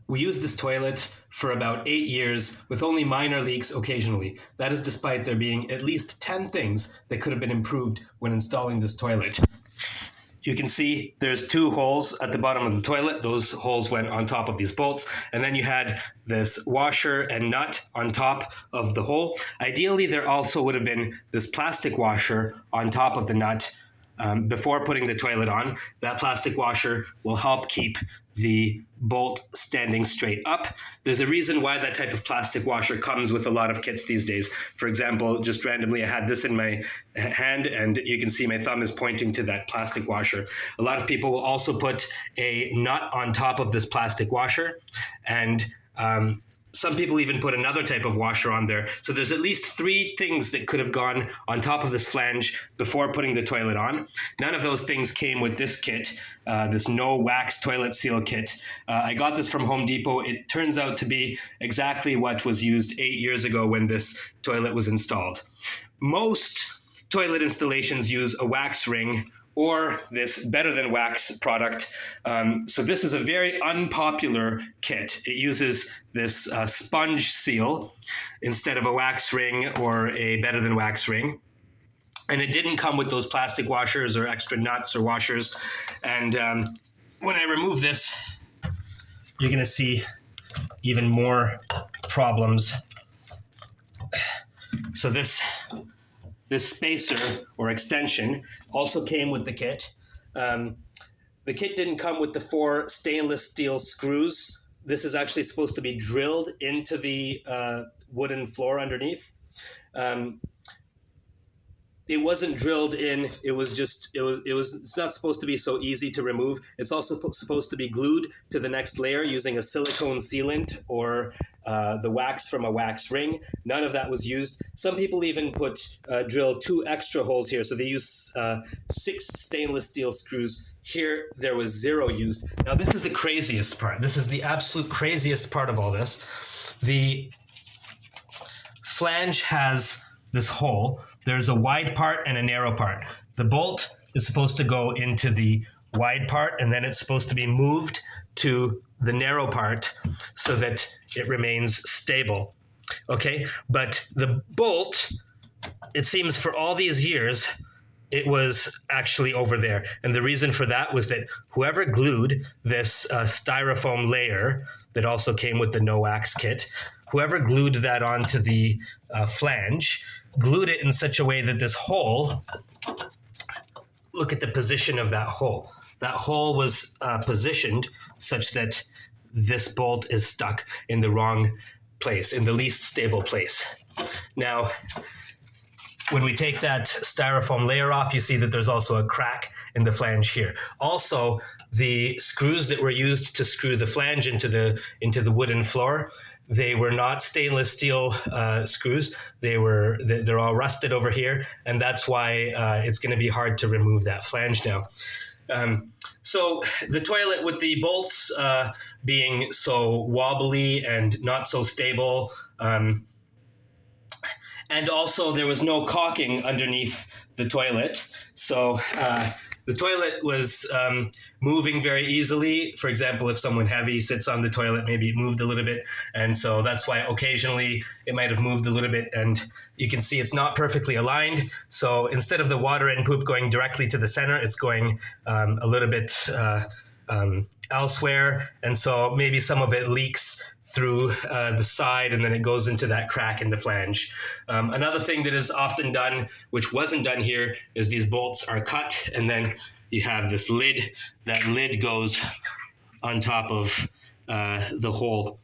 We used this toilet for about 8 years with only minor leaks occasionally. That is despite there being at least 10 things that could have been improved when installing this toilet. You can see there's 2 holes at the bottom of the toilet. Those holes went on top of these bolts. And then you had this washer and nut on top of the hole. Ideally, there also would have been this plastic washer on top of the nut before putting the toilet on. That plastic washer will help keep the bolt standing straight up. There's a reason why that type of plastic washer comes with a lot of kits these days. For example, just randomly, I had this in my hand and you can see my thumb is pointing to that plastic washer. A lot of people will also put a nut on top of this plastic washer, and some people even put another type of washer on there. So there's at least 3 things that could have gone on top of this flange before putting the toilet on. None of those things came with this kit, this no wax toilet seal kit. I got this from Home Depot. It turns out to be exactly what was used 8 years ago when this toilet was installed. Most toilet installations use a wax ring or this Better Than Wax product. So this is a very unpopular kit. It uses this sponge seal instead of a wax ring or a Better Than Wax ring. And it didn't come with those plastic washers or extra nuts or washers. And when I remove this, you're gonna see even more problems. So this spacer or extension also came with the kit. The kit didn't come with the 4 stainless steel screws. This is actually supposed to be drilled into the wooden floor underneath. It wasn't drilled in. It's not supposed to be so easy to remove. It's also supposed to be glued to the next layer using a silicone sealant or the wax from a wax ring. None of that was used. Some people even drill 2 extra holes here. So they use 6 stainless steel screws. Here, there was 0 used. Now, this is the craziest part. This is the absolute craziest part of all this. The flange has this hole. There's a wide part and a narrow part. The bolt is supposed to go into the wide part, and then it's supposed to be moved to the narrow part so that it remains stable. Okay, but the bolt, it seems for all these years, it was actually over there. And the reason for that was that whoever glued this styrofoam layer that also came with the no wax kit, whoever glued that onto the flange, glued it in such a way that this hole, look at the position of that hole. That hole was positioned such that this bolt is stuck in the wrong place, in the least stable place. Now, when we take that styrofoam layer off, you see that there's also a crack in the flange here. Also, the screws that were used to screw the flange into the wooden floor, they were not stainless steel screws. They're all rusted over here, and that's why it's going to be hard to remove that flange now. So the toilet with the bolts being so wobbly and not so stable, and also there was no caulking underneath the toilet. So the toilet was moving very easily. For example, if someone heavy sits on the toilet, maybe it moved a little bit. And so that's why occasionally it might have moved a little bit. And you can see it's not perfectly aligned. So instead of the water and poop going directly to the center, it's going a little bit elsewhere. And so maybe some of it leaks through the side, and then it goes into that crack in the flange. Another thing that is often done, which wasn't done here, is these bolts are cut, and then you have this lid. That lid goes on top of the hole.